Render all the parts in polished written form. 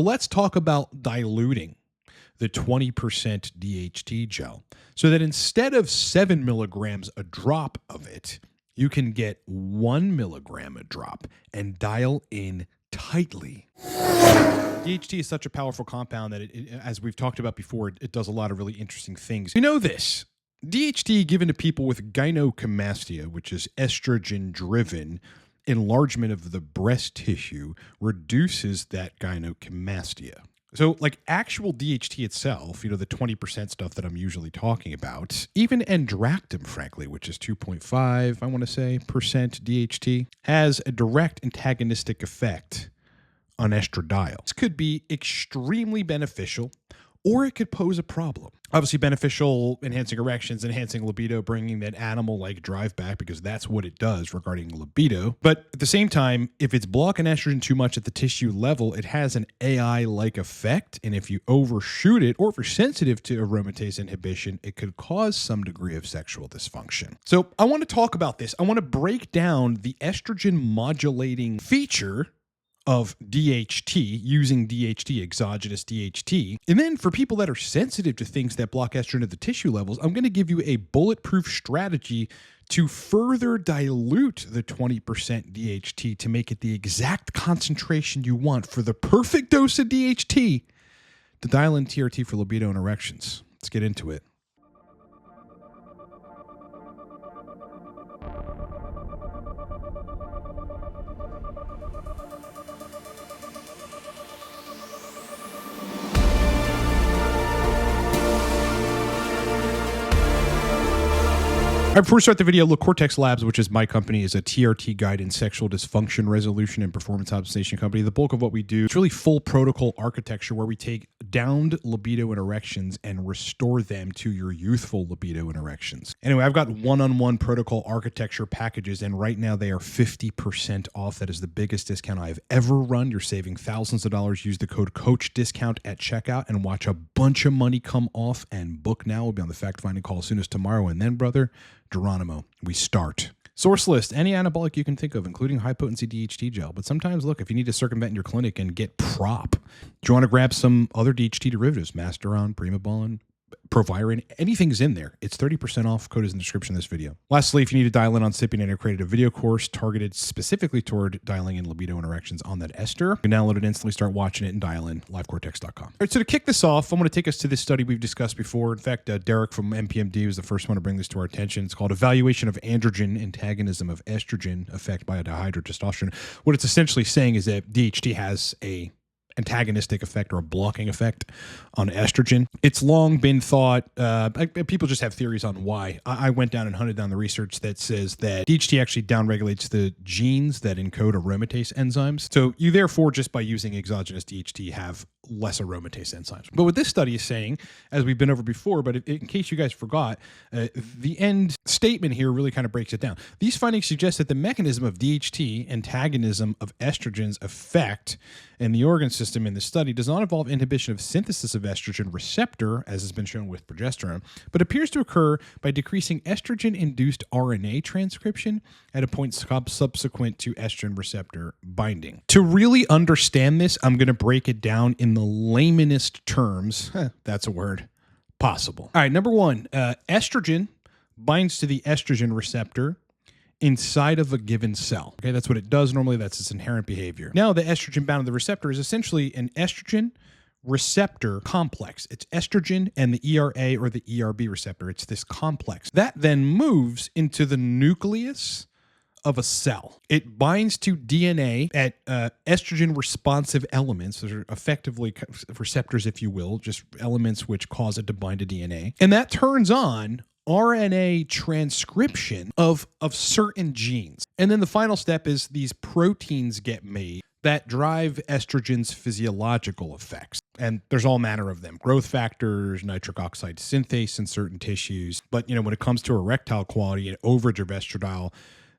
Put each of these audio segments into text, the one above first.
Let's talk about diluting the 20% DHT gel so that instead of 7 milligrams a drop of it, you can get 1 milligram a drop and dial in tightly. DHT is such a powerful compound that, as we've talked about before, it does a lot of really interesting things. You know this. DHT given to people with gynecomastia, which is estrogen-driven enlargement of the breast tissue, reduces that gynecomastia. So like actual DHT itself, the 20% stuff that I'm usually talking about, even Andractim, frankly, which is 2.5, I want to say, percent DHT, has a direct antagonistic effect on estradiol. This could be extremely beneficial, or it could pose a problem. Obviously beneficial, enhancing erections, enhancing libido, bringing that animal-like drive back, because that's what it does regarding libido. But at the same time, if it's blocking estrogen too much at the tissue level, it has an AI-like effect. And if you overshoot it, or if you're sensitive to aromatase inhibition, it could cause some degree of sexual dysfunction. So I want to talk about this. I want to break down the estrogen modulating feature of DHT, using DHT, exogenous DHT. And then for people that are sensitive to things that block estrogen at the tissue levels, I'm going to give you a bulletproof strategy to further dilute the 20% DHT to make it the exact concentration you want for the perfect dose of DHT to dial in TRT for libido and erections. Let's get into it. All right, before we start the video, look, Cortex Labs, which is my company, is a TRT guide in sexual dysfunction resolution and performance optimization company. The bulk of what we do, it's really full protocol architecture where we take downed libido and erections and restore them to your youthful libido and erections. Anyway, I've got one-on-one protocol architecture packages, and right now they are 50% off. That is the biggest discount I've ever run. You're saving thousands of dollars. Use the code COACHDISCOUNT at checkout and watch a bunch of money come off. And book now. We'll be on the fact-finding call as soon as tomorrow. And then, brother, Geronimo, we start. Source list, any anabolic you can think of, including high-potency DHT gel. But sometimes, look, if you need to circumvent your clinic and get prop, do you want to grab some other DHT derivatives, Masteron, Primobolan, Proviron, anything's in there. It's 30% off. Code is in the description of this video. Lastly, if you need to dial in on sipping, I created a video course targeted specifically toward dialing in libido and erections on that ester. You can download it instantly, start watching it, and dial in livecortex.com. All right, so to kick this off, I'm going to take us to this study we've discussed before. In fact, Derek from MPMD was the first one to bring this to our attention. It's called Evaluation of Androgen Antagonism of Estrogen Effect by a Dihydrotestosterone. What it's essentially saying is that DHT has a antagonistic effect or a blocking effect on estrogen. It's long been thought, people just have theories on why. I went down and hunted down the research that says that DHT actually downregulates the genes that encode aromatase enzymes. So you therefore, just by using exogenous DHT, have less aromatase enzymes. But what this study is saying, as we've been over before, but in case you guys forgot, the end statement here really kind of breaks it down. These findings suggest that the mechanism of DHT, antagonism of estrogen's effect in the organ system in the study, does not involve inhibition of synthesis of estrogen receptor, as has been shown with progesterone, but appears to occur by decreasing estrogen-induced RNA transcription at a point subsequent to estrogen receptor binding. To really understand this, I'm going to break it down in the laymanest terms, that's a word, possible. All right, number one, estrogen binds to the estrogen receptor inside of a given cell. Okay, that's what it does normally. That's its inherent behavior. Now, the estrogen bound to the receptor is essentially an estrogen receptor complex. It's estrogen and the ERA or the ERB receptor. It's this complex that then moves into the nucleus of a cell. It binds to DNA at estrogen responsive elements. Those are effectively receptors, if you will, just elements which cause it to bind to DNA. And that turns on RNA transcription of certain genes. And then the final step is these proteins get made that drive estrogen's physiological effects. And there's all manner of them. Growth factors, nitric oxide synthase in certain tissues. But, when it comes to erectile quality and overage of estradiol,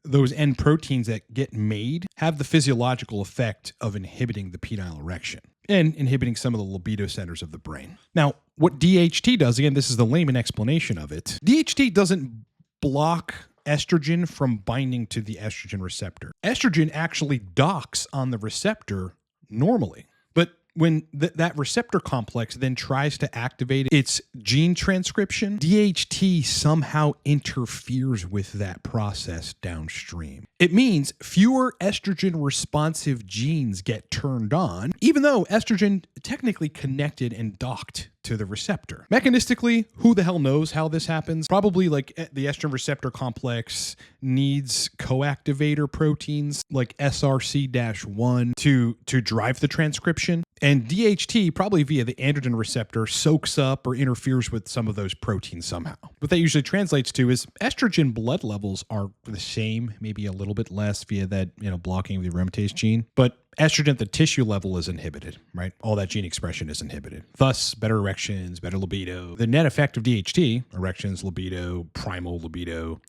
those end proteins that get made have the physiological effect of inhibiting the penile erection and inhibiting some of the libido centers of the brain. Now, what DHT does, again, this is the layman explanation of it. DHT doesn't block estrogen from binding to the estrogen receptor. Estrogen actually docks on the receptor normally. But when that receptor complex then tries to activate its gene transcription, DHT somehow interferes with that process downstream. It means fewer estrogen responsive genes get turned on, even though estrogen technically connected and docked to the receptor. Mechanistically, who the hell knows how this happens? Probably like the estrogen receptor complex needs coactivator proteins like SRC-1 to drive the transcription. And DHT, probably via the androgen receptor, soaks up or interferes with some of those proteins somehow. What that usually translates to is estrogen blood levels are the same, maybe a little bit less via that, blocking of the aromatase gene, but estrogen at the tissue level is inhibited, right? All that gene expression is inhibited. Thus, better erections, better libido. The net effect of DHT, erections, libido, primal libido,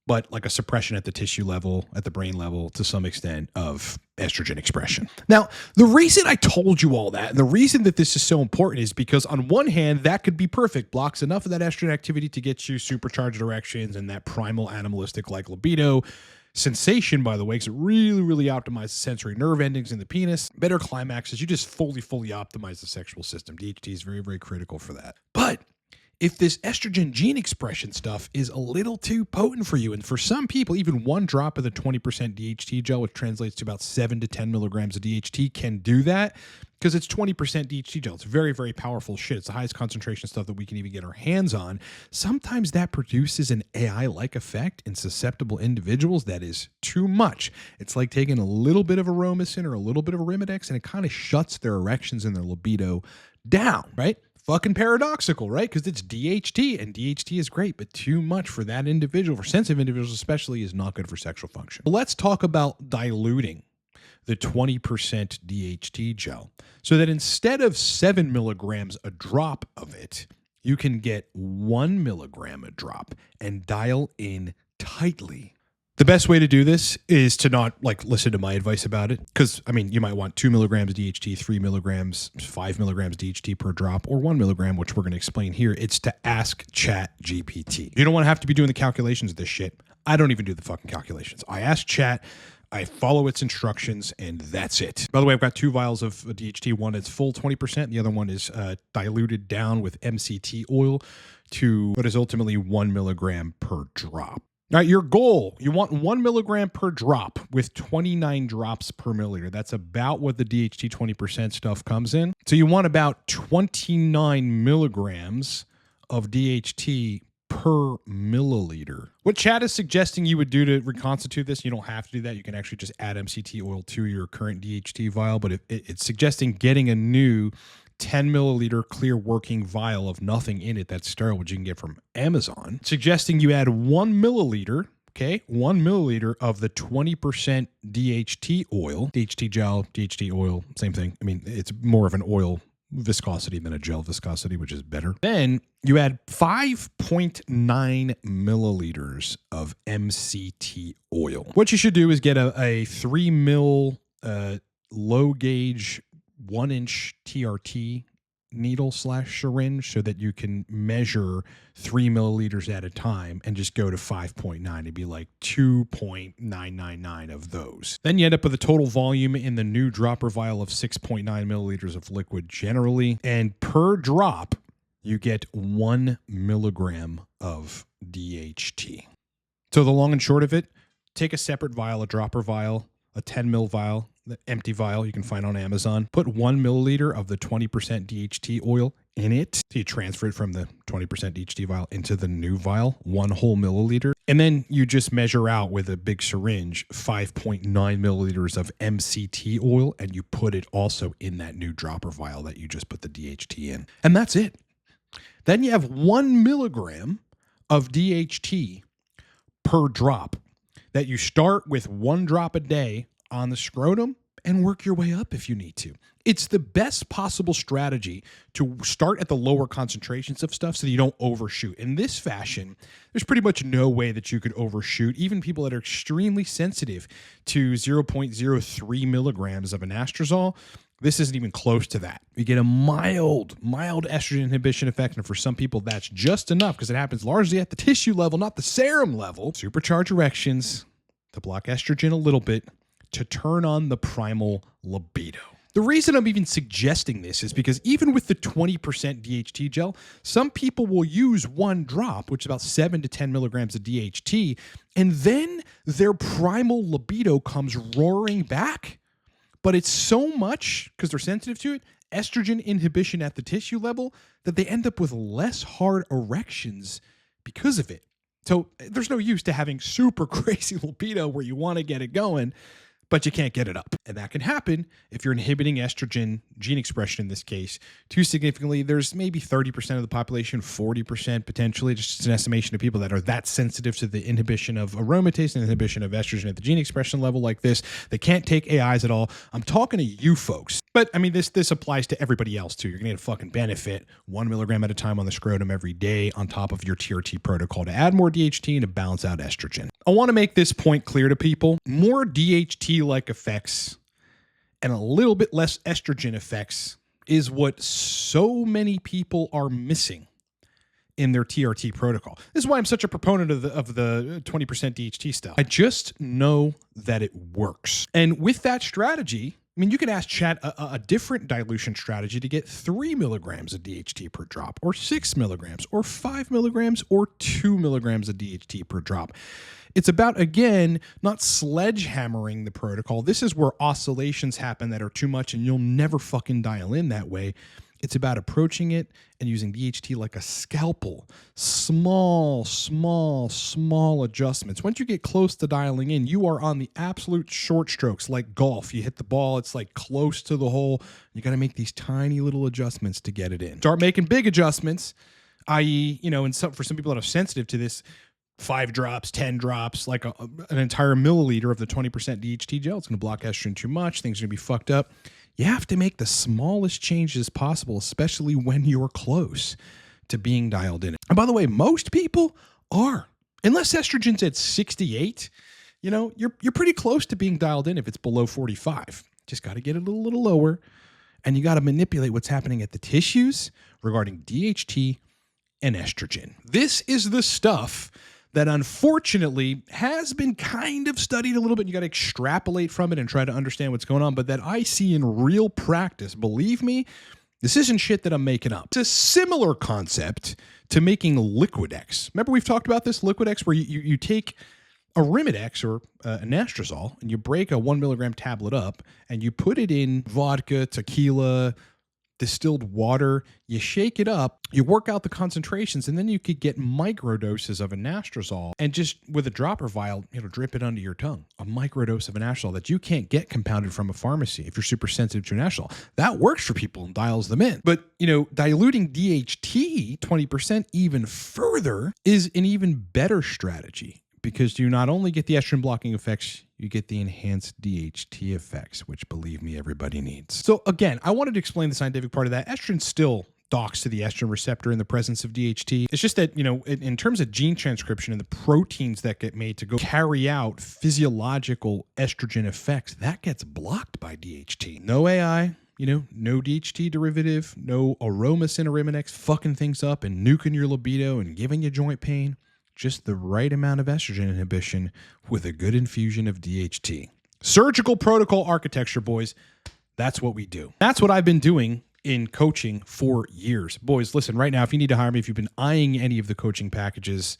but like a suppression at the tissue level, at the brain level, to some extent, of estrogen expression. Now, the reason I told you all that, and the reason that this is so important is because on one hand, that could be perfect, blocks enough of that estrogen activity to get you supercharged erections and that primal animalistic like libido sensation, by the way, because it really, really optimizes sensory nerve endings in the penis. Better climaxes. You just fully optimize the sexual system. DHT is very, very critical for that. But if this estrogen gene expression stuff is a little too potent for you, and for some people, even one drop of the 20% DHT gel, which translates to about 7 to 10 milligrams of DHT, can do that because it's 20% DHT gel. It's very, very powerful shit. It's the highest concentration stuff that we can even get our hands on. Sometimes that produces an AI-like effect in susceptible individuals that is too much. It's like taking a little bit of Aromasin or a little bit of Arimidex, and it kind of shuts their erections and their libido down, right? Fucking paradoxical, right? Because it's DHT, and DHT is great, but too much for that individual, for sensitive individuals especially, is not good for sexual function. Let's talk about diluting the 20% DHT gel so that instead of 7 milligrams a drop of it, you can get 1 milligram a drop and dial in tightly. The best way to do this is to not listen to my advice about it. Because, you might want 2 milligrams DHT, 3 milligrams, 5 milligrams DHT per drop, or 1 milligram, which we're going to explain here. It's to ask Chat GPT. You don't want to have to be doing the calculations of this shit. I don't even do the fucking calculations. I ask Chat, I follow its instructions, and that's it. By the way, I've got 2 vials of DHT. One is full 20%. The other one is diluted down with MCT oil to what is ultimately 1 milligram per drop. All right, your goal, you want 1 milligram per drop with 29 drops per milliliter. That's about what the DHT 20% stuff comes in. So you want about 29 milligrams of DHT per milliliter. What Chad is suggesting you would do to reconstitute this, you don't have to do that. You can actually just add MCT oil to your current DHT vial, but it's suggesting getting a new 10 milliliter clear working vial of nothing in it that's sterile, which you can get from Amazon, suggesting you add 1 milliliter, 1 milliliter of the 20% DHT oil, DHT gel, DHT oil, same thing. It's more of an oil viscosity than a gel viscosity, which is better. Then you add 5.9 milliliters of MCT oil. What you should do is get a 3 mil low gauge 1-inch TRT needle / syringe so that you can measure 3 milliliters at a time and just go to 5.9. It'd be like 2.999 of those. Then you end up with a total volume in the new dropper vial of 6.9 milliliters of liquid generally. And per drop, you get 1 milligram of DHT. So the long and short of it, take a separate vial, a dropper vial, a 10 mil vial, the empty vial you can find on Amazon. Put 1 milliliter of the 20% DHT oil in it. So you transfer it from the 20% DHT vial into the new vial, 1 whole milliliter. And then you just measure out with a big syringe 5.9 milliliters of MCT oil, and you put it also in that new dropper vial that you just put the DHT in. And that's it. Then you have 1 milligram of DHT per drop that you start with 1 drop a day on the scrotum and work your way up if you need to. It's the best possible strategy to start at the lower concentrations of stuff so that you don't overshoot. In this fashion, there's pretty much no way that you could overshoot. Even people that are extremely sensitive to 0.03 milligrams of anastrozole, this isn't even close to that. You get a mild estrogen inhibition effect, and for some people, that's just enough because it happens largely at the tissue level, not the serum level. Supercharge erections to block estrogen a little bit to turn on the primal libido. The reason I'm even suggesting this is because even with the 20% DHT gel, some people will use one drop, which is about 7 to 10 milligrams of DHT, and then their primal libido comes roaring back. But it's so much, because they're sensitive to it, estrogen inhibition at the tissue level, that they end up with less hard erections because of it. So there's no use to having super crazy libido where you want to get it going, but you can't get it up. And that can happen if you're inhibiting estrogen gene expression in this case too significantly. There's maybe 30% of the population, 40% potentially, just an estimation of people that are that sensitive to the inhibition of aromatase and inhibition of estrogen at the gene expression level like this. They can't take AIs at all. I'm talking to you folks. But I mean, this applies to everybody else too. You're gonna get a fucking benefit 1 milligram at a time on the scrotum every day on top of your TRT protocol to add more DHT and to balance out estrogen. I want to make this point clear to people. More DHT-like effects and a little bit less estrogen effects is what so many people are missing in their TRT protocol. This is why I'm such a proponent of the 20% DHT stuff. I just know that it works. And with that strategy, I mean, you can ask Chat a different dilution strategy to get 3 milligrams of DHT per drop, or 6 milligrams, or 5 milligrams, or 2 milligrams of DHT per drop. It's about, again, not sledgehammering the protocol. This is where oscillations happen that are too much and you'll never fucking dial in that way. It's about approaching it and using DHT like a scalpel. Small adjustments. Once you get close to dialing in, you are on the absolute short strokes, like golf. You hit the ball, it's like close to the hole. You got to make these tiny little adjustments to get it in. Start making big adjustments, i.e., you know, and for some people that are sensitive to this, 5 drops, 10 drops, like an entire milliliter of the 20% DHT gel. It's going to block estrogen too much. Things are going to be fucked up. You have to make the smallest changes possible, especially when you're close to being dialed in. And by the way, most people are. Unless estrogen's at 68, you know, you're pretty close to being dialed in if it's below 45. Just got to get it a little lower, and you got to manipulate what's happening at the tissues regarding DHT and estrogen. This is the stuff that unfortunately has been kind of studied a little bit. You got to extrapolate from it and try to understand what's going on, but that I see in real practice. Believe me, this isn't shit that I'm making up. It's a similar concept to making Liquidex. Remember we've talked about this, Liquidex, where you take Arimidex or anastrozole and you break a 1 milligram tablet up and you put it in vodka, tequila, distilled water, you shake it up, you work out the concentrations, and then you could get microdoses of anastrozole and just with a dropper vial, you know, drip it under your tongue. A microdose of anastrozole that you can't get compounded from a pharmacy if you're super sensitive to anastrozole. That works for people and dials them in. But, you know, diluting DHT 20% even further is an even better strategy, because you not only get the estrogen blocking effects, you get the enhanced DHT effects, which, believe me, everybody needs. So again, I wanted to explain the scientific part of that. Estrogen still docks to the estrogen receptor in the presence of DHT. It's just that, you know, in terms of gene transcription and the proteins that get made to go carry out physiological estrogen effects, that gets blocked by DHT. No AI, you know, no DHT derivative, no aromasin Arimidex fucking things up and nuking your libido and giving you joint pain. Just the right amount of estrogen inhibition with a good infusion of DHT. Surgical protocol architecture, boys. That's what we do. That's what I've been doing in coaching for years. Boys, listen, right now, if you need to hire me, if you've been eyeing any of the coaching packages,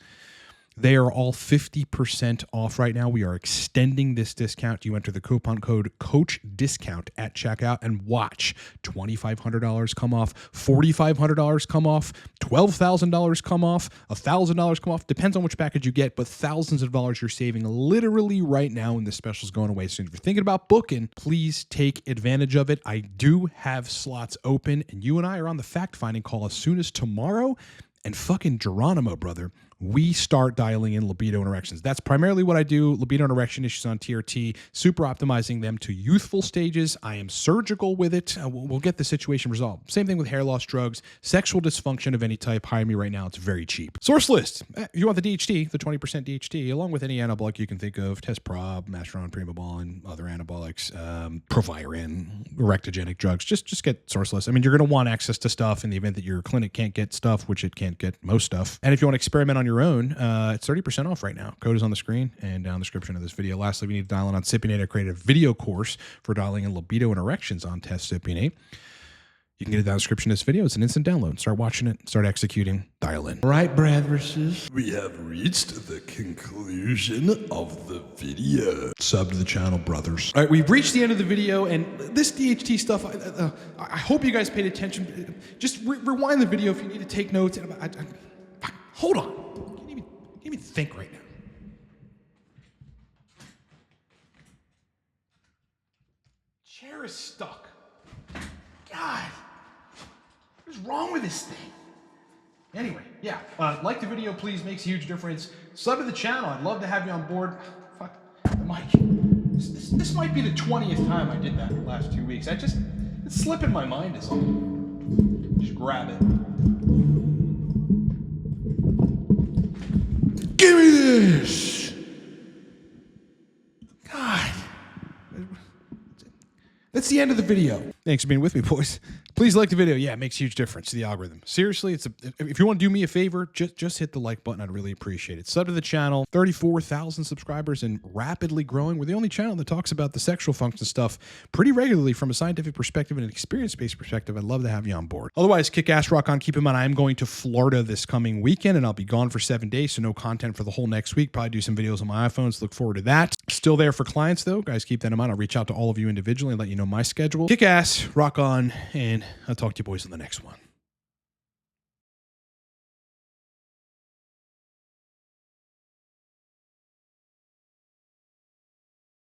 they are all 50% off right now. We are extending this discount. You enter the coupon code COACHDISCOUNT at checkout and watch $2,500 come off, $4,500 come off, $12,000 come off, $1,000 come off. Depends on which package you get, but thousands of dollars you're saving literally right now, and this special's going away soon. If you're thinking about booking, please take advantage of it. I do have slots open, and you and I are on the fact-finding call as soon as tomorrow. And fucking Geronimo, brother, we start dialing in libido and erections. That's primarily what I do. Libido and erection issues on TRT, super optimizing them to youthful stages. I am surgical with it. We'll get the situation resolved. Same thing with hair loss drugs, sexual dysfunction of any type. Hire me right now. It's very cheap. Source list. If you want the DHT, the 20% DHT, along with any anabolic you can think of, Testprob, Masteron, Primabol, and other anabolics, Proviron, erectogenic drugs, just get source list. I mean, you're going to want access to stuff in the event that your clinic can't get stuff, which it can't get most stuff. And if you want to experiment on your own, it's 30% off right now. Code is on the screen and down in the description of this video. Lastly, we need to dial in on Cypionate. I created a video course for dialing in libido and erections on Testosterone. You can get it down in the description of this video. It's an instant download. Start watching it, start executing, dial in. All right, brothers. We have reached the conclusion of the video. Sub to the channel, brothers. All right, we've reached the end of the video, and this DHT stuff, I hope you guys paid attention. Just rewind the video if you need to take notes. Hold on. I can't even think right now. Chair is stuck. God. What is wrong with this thing? Anyway, yeah, like the video, please. Makes a huge difference. Sub to the channel. I'd love to have you on board. Fuck, the mic. This might be the 20th time I did that in the last 2 weeks. It's slipping my mind is all. Just grab it. Give me this! God. That's the end of the video. Thanks for being with me, boys. Please like the video. Yeah, it makes a huge difference to the algorithm. Seriously, if you want to do me a favor, just hit the like button. I'd really appreciate it. Sub to the channel. 34,000 subscribers and rapidly growing. We're the only channel that talks about the sexual function stuff pretty regularly from a scientific perspective and an experience-based perspective. I'd love to have you on board. Otherwise, kick ass, rock on. Keep in mind, I am going to Florida this coming weekend, and I'll be gone for 7 days, so no content for the whole next week. Probably do some videos on my iPhone, so look forward to that. Still there for clients, though. Guys, keep that in mind. I'll reach out to all of you individually and let you know my schedule. Kick ass, rock on, and I'll talk to you boys in the next one.